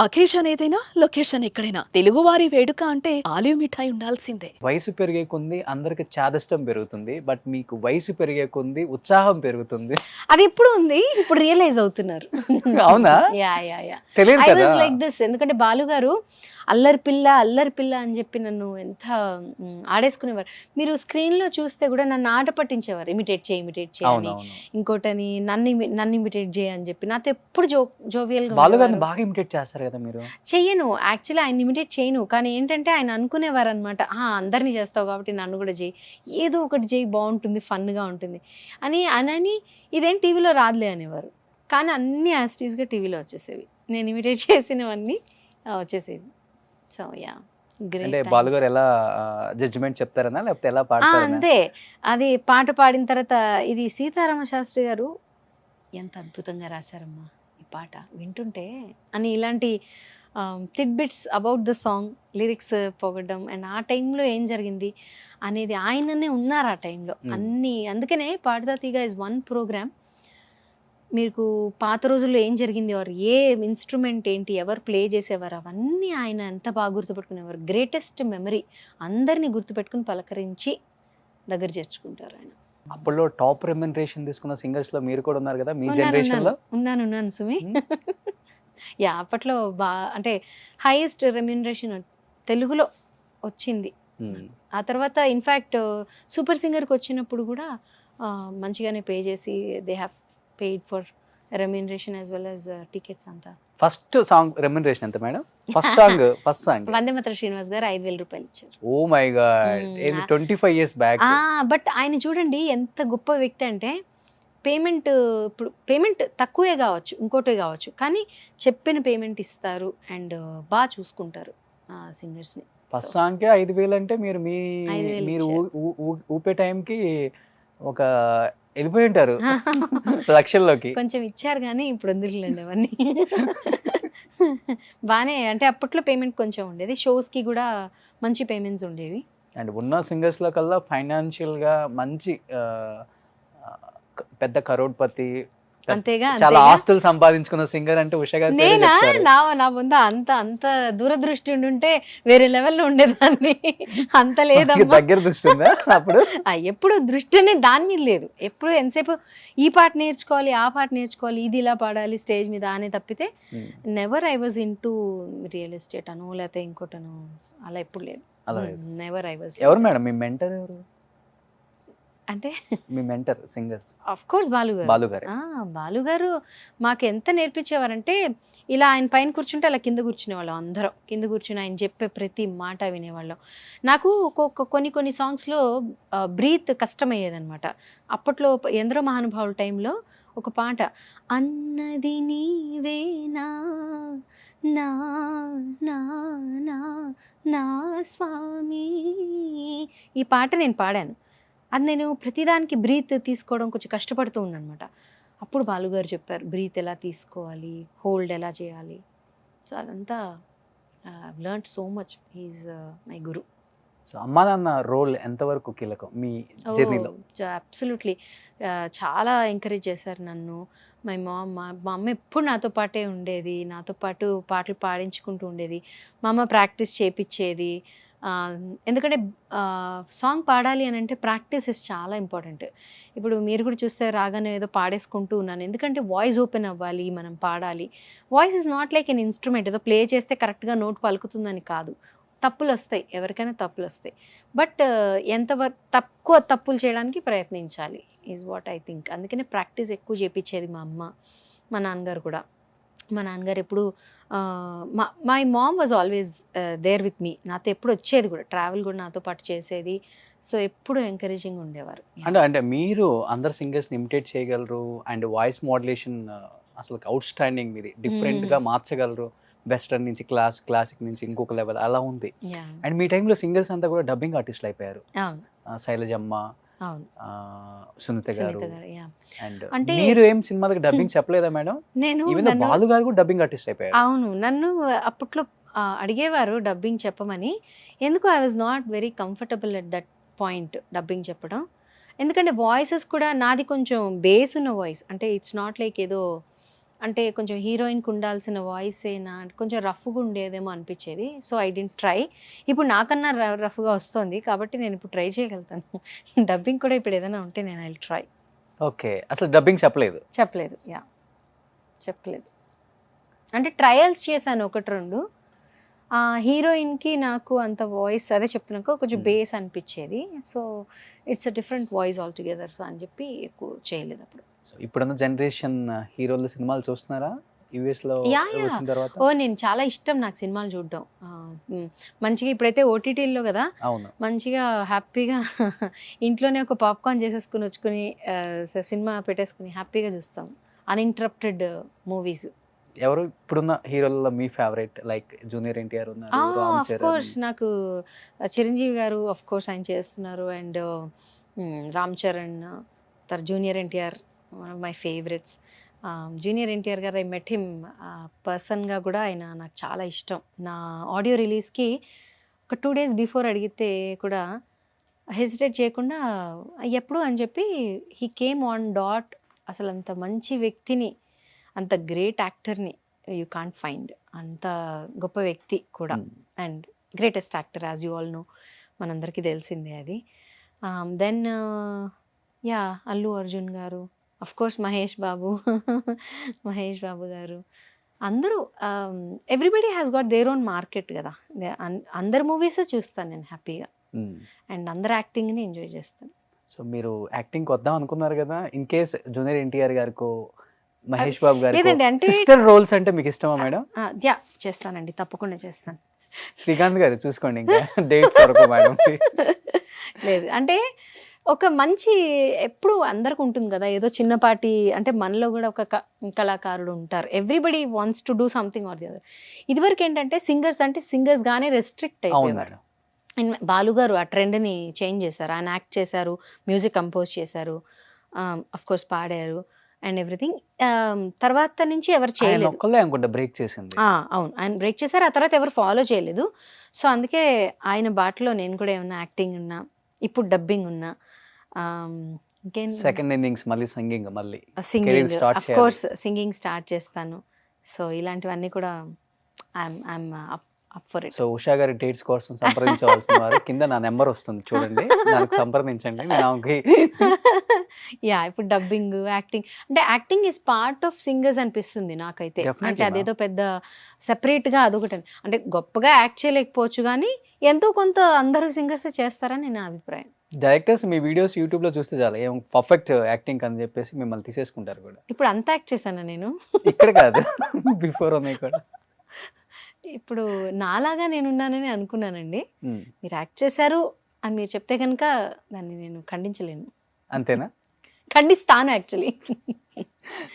Occasion ఏదైనా location ఎక్కడైనా తెలుగువారి వేడుక అంటే ఆలివ్ మిఠాయి ఉండాల్సిందే. వయసు పెరిగే కొంది అందరికి చాదస్తం పెరుగుతుంది. బట్ మీకు వయసు పెరిగే కొంది ఉత్సాహం పెరుగుతుంది. అది ఎప్పుడు ఉంది. ఇప్పుడు రియలైజ్ అవుతున్నారు. అవునా? యా. తెలియదు ఐ కదా. Was like this. ఎందుకంటే బాలు గారు అల్లరి పిల్ల అల్లరి పిల్ల అని చెప్పి నన్ను ఎంత ఆడేసుకునేవారు. మీరు స్క్రీన్ లో చూస్తే కూడా నన్ను ఆట పట్టించేవారు. ఇమిటేట్ చేయని, అవునవును. ఇంకోటని నన్ను ఇమిటేట్ చేయ అని చెప్పి నాతో ఎప్పుడు జోవియల్ గా బాలు గారిని ఉండేవారు. బాగా ఇమిటేట్ చేస్తారు కదా మీరు. చెయ్యను, యాక్చువల్లీ ఆయన ఇమిటేట్ చేయను. కానీ ఏంటంటే ఆయన అనుకునేవారు అనమాట, అందరినీ చేస్తావు కాబట్టి నన్ను కూడా చేయి, ఏదో ఒకటి చేయి, బాగుంటుంది, ఫన్గా ఉంటుంది అని అనని ఇదేం టీవీలో రాదులే అనేవారు. కానీ అన్నీ యాస్టీస్గా టీవీలో వచ్చేసేవి. నేను ఇమిటేట్ చేసినవన్నీ వచ్చేసేవి. సో యా, అంటే గ్రేట్. బాలు గారు ఎలా జడ్జిమెంట్ చెప్తారనా లేకపోతే ఎలా పాడతారనా? అంతే. అది పాట పాడిన తర్వాత ఇది సీతారామ శాస్త్రి గారు ఎంత అద్భుతంగా రాశారమ్మా ఈ పాట వింటుంటే అని ఇలాంటి tidbits about the song, lyrics పొగడ్డం అండ్ ఆ టైంలో ఏం జరిగింది అనేది ఆయననే ఉన్నారు ఆ టైంలో అన్నీ. అందుకనే పాడుతా తీగ ఇస్ వన్ ప్రోగ్రామ్. మీకు పాత రోజుల్లో ఏం జరిగింది, వారు ఏ ఇన్స్ట్రుమెంట్ ఏంటి, ఎవరు ప్లే చేసేవారు, అవన్నీ ఆయన ఎంత బాగా గుర్తుపెట్టుకునేవారు. Greatest memory. అందరినీ గుర్తుపెట్టుకుని పలకరించి దగ్గర చేర్చుకుంటారు ఆయన. అప్పట్లో టాప్ రెమ్యునరేషన్ తీసుకున్న సింగర్స్ లో మీరు కూడా ఉన్నారు కదా మీ జనరేషన్ లో. ఉన్నాను సుమి. యా, అప్పట్లో అంటే హైయెస్ట్ రెమ్యూనరేషన్ తెలుగులో వచ్చింది. ఆ తర్వాత ఇన్ఫ్యాక్ట్ సూపర్ సింగర్కి వచ్చినప్పుడు కూడా మంచిగానే పే చేసి they have paid for remuneration as well as tickets అంతా. ఫస్ట్ సాంగ్ రెమ్యునరేషన్ ఎంత madam? First song Vande Mataram Srinivas garu 5,000 రూపాయలు ఇచ్చారు. Oh my god. 25 years back. But ఆయన చూడండి ఎంత గొప్ప వ్యక్తి అంటే, ఇప్పుడు పేమెంట్ తక్కువే కావచ్చు, ఇంకోటే కావచ్చు, కానీ చెప్పిన పేమెంట్ ఇస్తారు అండ్ బాగా చూసుకుంటారు సింగర్స్ని. ఫస్ట్ సాంగ్ కే 5,000 అంటే మీరు 5,000 మీరు ఊపే టైంకి ఒక వెళ్ళిపోయి ఉంటారు లక్షల్లోకి. కొంచెం ఇచ్చారు కానీ ఇప్పుడు వదిలేండి అవన్నీ. బాగానే అంటే అప్పట్లో పేమెంట్ కొంచెం ఉండేది, షోస్కి కూడా మంచి పేమెంట్స్ ఉండేవి. అండ్ ఉన్న సింగర్స్ లో కల్లా ఫైనాన్షియల్ గా మంచి పెద్ద కరోడ్పతి, అంతేగా చాలా ఆస్తులు సంపాదించుకున్న సింగర్ అంటే ఉషా గారు పేరే నేనా? చెప్తారు. నా ముందు అంత దూరదృష్టి ఉండుంటే వేరే లెవెల్లో ఉండేదాన్ని. అంత లేదమ్మా. దగ్గర దృష్టిందా అప్పుడు? ఎప్పుడు దృష్టి అనేది దాని మీద లేదు. ఎప్పుడు ఎంతసేపు ఈ పాట నేర్చుకోవాలి, ఆ పాట నేర్చుకోవాలి, ఇది ఇలా పాడాలి స్టేజ్ మీద అనే తప్పితే never I was into real estate అను లేకపోతే ఇంకోటను అలా ఎప్పుడు లేదు. Never I was. ఎవరు మేడం మీ మెంటర్? ఎవరు అంటే మీ mentor singers? Of course Balu garu. Balu గారు మాకు ఎంత నేర్పించేవారంటే, ఇలా ఆయన పైన కూర్చుంటే అలా కింద కూర్చునేవాళ్ళం. అందరం కింద కూర్చుని ఆయన చెప్పే ప్రతి మాట వినేవాళ్ళం. నాకు కొన్ని సాంగ్స్లో బ్రీత్ కష్టమయ్యేదనమాట. అప్పట్లో ఎందరో మహానుభావుల టైంలో ఒక పాట, అన్నది నీవేనా నా నా నా నా స్వామి, ఈ పాట నేను పాడాను. అది నేను ప్రతిదానికి బ్రీత్ తీసుకోవడం కొంచెం కష్టపడుతూ ఉన్నానమాట. అప్పుడు బాలుగారు చెప్పారు బ్రీత్ ఎలా తీసుకోవాలి, హోల్డ్ ఎలా చేయాలి. సో అదంతా learned so much. He's my guru. So అమ్మా నాన్న రోల్ ఎంతవరకు కీలకం మీ జర్నీలో? అబ్సల్యూట్లీ. చాలా ఎంకరేజ్ చేశారు నన్ను. మా అమ్మ ఎప్పుడు నాతో పాటే ఉండేది, నాతో పాటు పాటలు పాడించుకుంటూ ఉండేది. మా అమ్మ ప్రాక్టీస్ చేపించేది. ఎందుకంటే సాంగ్ పాడాలి అని అంటే ప్రాక్టీస్ ఇస్ చాలా ఇంపార్టెంట్. ఇప్పుడు మీరు కూడా చూస్తే రాగానే ఏదో పాడేసుకుంటూ ఉన్నాను, ఎందుకంటే వాయిస్ ఓపెన్ అవ్వాలి, మనం పాడాలి. Voice is not like an instrument, ఏదో ప్లే చేస్తే కరెక్ట్గా నోట్ పలుకుతుందని కాదు. తప్పులు వస్తాయి, ఎవరికైనా తప్పులు వస్తాయి. బట్ ఎంతవరకు తక్కువ తప్పులు చేయడానికి ప్రయత్నించాలి ఈజ్ వాట్ ఐ థింక్. అందుకనే ప్రాక్టీస్ ఎక్కువ చేపించేది మా అమ్మ. మా నాన్నగారు కూడా. మా నాన్నగారు ఎప్పుడు my mom was always there with me. నాతో ఎప్పుడు వచ్చేది కూడా, ట్రావెల్ కూడా నాతో పాటు చేసేది. సో ఎప్పుడు ఎంకరేజింగ్ ఉండేవారు. అంటే మీరు అందరు సింగర్స్ ఇమిటేట్ చేయగలరు అండ్ వాయిస్ మోడ్యులేషన్ అసలు అవుట్ స్టాండింగ్, మీది డిఫరెంట్ గా మార్చగలరు. వెస్టర్న్ నుంచి క్లాసిక్ నుంచి ఇంకొక లెవెల్ అలా ఉంది. అండ్ మీ టైంలో సింగర్స్ అంతా కూడా డబ్బింగ్ ఆర్టిస్టులు అయిపోయారు. శైలజమ్మ, సునీత గారు. అండ్ మీరు ఏం సినిమాలకు డబ్బింగ్ చెప్పలేదా మేడం? ఈవెన్ బాలు గారు కూడా డబ్బింగ్ ఆర్టిస్ట్ అయిపోయారు. అవును, నన్ను అప్పట్లో అడిగేవారు డబ్బింగ్ చెప్పమని. ఎందుకు I was not very comfortable at that point dubbing చెప్పడం. ఎందుకంటే వాయిసెస్ కూడా నాది కొంచెం బేస్ ఉన్న వాయిస్, అంటే ఇట్స్ నాట్ లైక్ ఏదో అంటే కొంచెం హీరోయిన్కి ఉండాల్సిన వాయిస్ అయినా కొంచెం రఫ్గా ఉండేదేమో అనిపించేది. So I dent try. ఇప్పుడు నాకన్నా రఫ్గా వస్తుంది కాబట్టి నేను ఇప్పుడు ట్రై చేయగలుగుతాను. డబ్బింగ్ కూడా ఇప్పుడు ఏదైనా ఉంటే నేను ఐ ట్రై. ఓకే, అసలు డబ్బింగ్ చెప్పలేదు. చెప్పలేదు, చెప్పలేదు. అంటే ట్రయల్స్ చేశాను 1-2. హీరోయిన్కి నాకు అంత వాయిస్ అదే చెప్తున్నాక కొంచెం బేస్ అనిపించేది. So it's a different voice all together. So అని చెప్పి ఎక్కువ చేయలేదు అప్పుడు. సో ఇప్పుడున్న జనరేషన్ హీరోల సినిమాలు చూస్తున్నారా యూఎస్ లో వచ్చిన తర్వాత? నేను చాలా ఇష్టం నాకు సినిమాలు చూడడం. మంచిగా ఇప్పుడైతే ఓటీటీల్లో కదా, అవును, మంచిగా హ్యాపీగా ఇంట్లోనే ఒక పాప్కార్న్ చేసేసుకుని వచ్చుకుని సినిమా పెట్టేసుకుని హ్యాపీగా చూస్తాం. Uninterrupted movies. ఎవరు ఇప్పుడున్న హీరోలలో మీ ఫేవరెట్? లైక్ జూనియర్ ఎన్టీఆర్ ఉన్నారు, రామ్ ఆఫ్ చరణ్. కోర్స్ నాకు చిరంజీవి గారు ఆఫ్ కోర్స్ ఆయన చేస్తున్నారు. And Ram Charan, junior NTR one of my favourites. Junior NTR గారు ఐ మెట్ హిమ్ పర్సన్గా కూడా ఆయన నాకు చాలా ఇష్టం. నా ఆడియో రిలీజ్కి ఒక 2 days బిఫోర్ అడిగితే కూడా హెసిటేట్ చేయకుండా ఎప్పుడు అని చెప్పి హీ కేమ్ ఆన్ డాట్. అసలు అంత మంచి వ్యక్తిని, అంత గ్రేట్ యాక్టర్ని యూ కాంట్ ఫైండ్. అంత గొప్ప వ్యక్తి కూడా and greatest actor as you all know, మనందరికీ తెలిసిందే అది. Then Allu Arjun garu, of course Mahesh Babu Mahesh Babu garu, అందరూ everybody has got their own market కదా. అందరు మూవీస్ చూస్తాను నేను హ్యాపీగా అండ్ అందరు యాక్టింగ్ని ఎంజాయ్ చేస్తాను. సో మీరు యాక్టింగ్ వద్దాం అనుకున్నారు కదా, ఇన్ కేస్ జూనియర్ ఎన్టీఆర్ గారికో మహేష్ బాబు గారి లేదండి, అంటే సిస్టర్ రోల్స్ అంటే మీకు ఇష్టమా మేడం? చేస్తానండి, తప్పకుండా చేస్తాను. శ్రీకాంత్ గారు చూసుకోండి ఇంకా డేట్స్ వరకు మేడం. లేదు అంటే ఒక మంచి ఎప్పుడు అందరికి ఉంటుంది కదా ఏదో చిన్నపాటి, అంటే మనలో కూడా ఒక కళాకారుడు ఉంటారు. Everybody wants to do something or the other. ఇదివరకు ఏంటంటే సింగర్స్ అంటే సింగర్స్ గానే రెస్ట్రిక్ట్ అయిపోయారు. అండ్ బాలు గారు ఆ ట్రెండ్ని చేంజ్ చేశారు. ఆయన యాక్ట్ చేశారు, మ్యూజిక్ కంపోజ్ చేశారు, అఫ్ కోర్స్ పాడారు అండ్ ఎవ్రీథింగ్. తర్వాత నుంచి ఎవరు చేయలేదు. అనుకుంటా బ్రేక్ చేసింది. అవును, ఆయన బ్రేక్ చేశారు. ఆ తర్వాత ఎవరు ఫాలో చేయలేదు. సో అందుకే ఆయన బాటలో నేను కూడా ఏమన్నా యాక్టింగ్ ఉన్నా, ఇప్పుడు డబ్బింగ్ ఉన్నా, ఇంకేం సెకండ్ ఇన్నింగ్స్ మళ్ళీ సింగింగ్, మళ్ళీ singing of course singing start చేస్తాను. సో ఇలాంటివన్నీ కూడా I'm up for it. So Usha గారి డేట్స్ కోసం సంప్రదించవలసిన వారు కింద నా నెంబర్ వస్తుంది చూడండి, దానికి సంప్రదించండి. ఇప్పుడు డబ్బింగ్, యాక్టింగ్, అంటే acting is part of singers అనిపిస్తుంది నాకైతే. అంటే అదేదో పెద్ద సెపరేట్ గా అదొకటి, అంటే గొప్పగా యాక్ట్ చేయలేకపోవచ్చు కానీ ఎంతో కొంత అందరూ సింగర్స్ చేస్తారని నా అభిప్రాయం. డైరెక్టర్స్ మీ వీడియోస్ యూట్యూబ్ లో చూస్తే చాలా ఏం పర్ఫెక్ట్ యాక్టింగ్ అని చెప్పేసి మిమ్మల్ని తీసేసుకుంటారు కూడా. ఇప్పుడు అంత యాక్ట్ చేశాను నేను, ఇక్కడ కాదు బిఫోర్ ఉన్నాయి కూడా. ఇప్పుడు నాలాగా నేనున్నానని అనుకున్నానండి. మీరు యాక్ట్ చేశారు అని మీరు చెప్తే కనుక దాన్ని నేను ఖండించలేను. అంతేనా? ఖండిస్తాను యాక్చువల్లీ.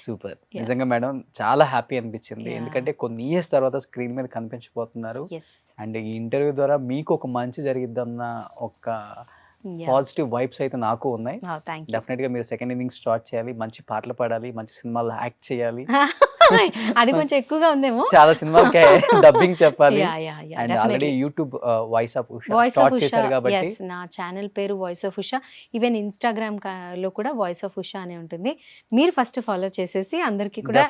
సూపర్, నిజంగా మేడం చాలా హ్యాపీ అనిపించింది. ఎందుకంటే కొన్ని ఇయర్స్ తర్వాత స్క్రీన్ మీద కనిపించబోతున్నారు అండ్ ఈ ఇంటర్వ్యూ ద్వారా మీకు ఒక మంచి జరిగిద్దన్న ఒక పాజిటివ్ వైబ్స్ అయితే నాకు ఉన్నాయి. డెఫినెట్ గా మీరు సెకండ్ ఇన్నింగ్స్ స్టార్ట్ చేయాలి, మంచి పాటలు పాడాలి, మంచి సినిమాల్లో యాక్ట్ చేయాలి. అది కొంచెం ఎక్కువగా ఉందేమో, చాలా సినిమాలకే డబ్బింగ్ చెప్పాలి. And already YouTube voice of Usha start చేశారు కాబట్టి నా ఛానల్ పేరు voice of Usha. Even Instagram లో కూడా వాయిస్ ఆఫ్ ఉషా అనే ఉంటుంది. మీరు ఫస్ట్ ఫాలో చేసేసి అందరికి కూడా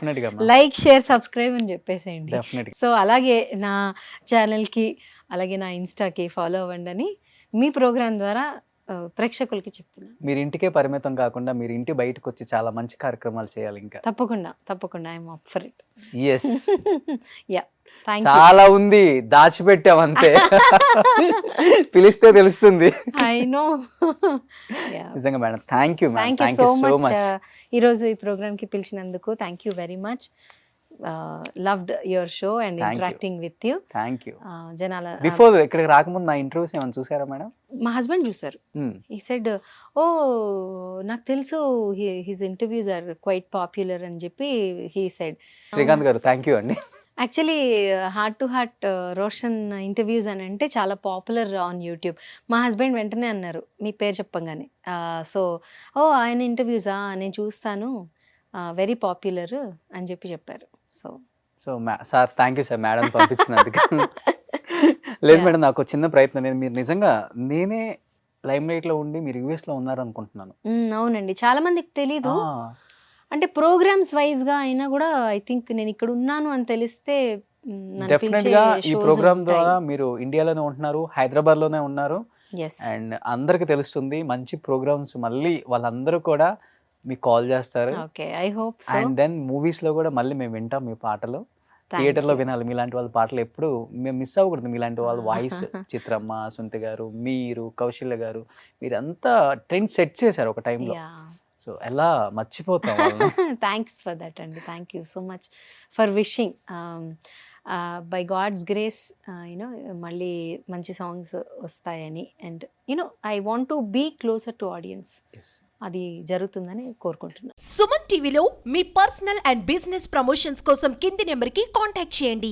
లైక్, షేర్, సబ్స్క్రైబ్ అని చెప్పేసేయండి. సో అలాగే నా ఛానల్ కి అలాగే నా ఇన్స్టాకి ఫాలో అవ్వండి అని మీ ప్రోగ్రామ్ ద్వారా ప్రేక్షకులకి చెప్తున్నాను. మీరు ఇంటికే పరిమితం కాకుండా మీరు ఇంటి బయటకు వచ్చి చాలా మంచి కార్యక్రమాలు చేయాలి. ఇంకా తప్పకుండా I'm up for it. yes చాలా ఉంది, దాచిపెట్టాం అంతే. పిలిస్తే తెలుస్తుంది. I know. నిజంగా madam, thank you so much. ఈరోజు ఈ ప్రోగ్రామ్ కి పిలిచినందుకు thank you very much. loved your show and interacting with you. Thank you. జనాల బిఫోర్ ఇక్కడికి రాకముందు నా ఇంటర్వ్యూస్ ఏమైనా చూసారా మేడం? మా హస్బెండ్ చూసారు. he said నాకు తెలుసు his interviews are quite popular అని చెప్పి he said. శ్రీకాంత్ గారు థ్యాంక్ యూ అండి. Actually heart to heart Roshan interviews అని అంటే చాలా పాపులర్ ఆన్ యూట్యూబ్. మా హస్బెండ్ వెంటనే అన్నారు మీ పేరు చెప్పంగానే. సో ఆయన ఇంటర్వ్యూసా నేను చూస్తాను, వెరీ పాపులర్ అని చెప్పి చెప్పారు. So sir thank you sir madam పంపించినందుకు. లేదు మేడం, నాకు చిన్న ప్రయత్నం. మీరు నిజంగా నేనే లైమ్ లైట్ లో ఉండి మీరు యూఎస్ లో ఉన్నారు అనుకుంటున్నాను. అవునండి, చాలా మందికి తెలీదు. అంటే ప్రోగ్రామ్స్ వైజ్గా అయినా కూడా ఐ థింక్ నేను ఇక్కడ ఉన్నాను అని తెలిస్తే నన్ను డెఫినెట్ పిలిచే గా ఈ shows ప్రోగ్రామ్ ఉంటాయి. ద్వారా మీరు ఇండియాలోనే ఉంటున్నారు, హైదరాబాద్ లోనే ఉన్నారు, Yes. అండ్ అందరికి తెలుస్తుంది మంచి ప్రోగ్రామ్స్ మళ్ళీ వాళ్ళందరూ కూడా మీకు కాల్ చేస్తారు. Okay, I hope so. And then movies లో కూడా మళ్ళీ మేము వింటాం మీ పాటలు, థియేటర్ లో వినాలి మీలాంటి వాళ్ళ పాటలు, ఎప్పుడు మేము మిస్ అవ్వకూడదు మీలాంటి వాళ్ళ వాయిస్. చిత్రమ్మ, సుంతి గారు, మీరు, కౌశల్య గారు, మీరంతా ట్రెండ్ సెట్ చేశారు ఒక టైంలో. సో ఎలా మర్చిపోతాం వాళ్ళని. థ్యాంక్స్ ఫర్ దట్ అండి, thank you so much for wishing. By god's grace you know మళ్ళీ మంచి సాంగ్స్ వస్తాయని, and you know I want to be closer to audience. Yes. అది జరుగుతుందని కోరుకుంటున్నాను. సుమన్ టీవీలో మీ పర్సనల్ అండ్ బిజినెస్ ప్రమోషన్స్ కోసం కింది నెంబర్కి కాంటాక్ట్ చేయండి.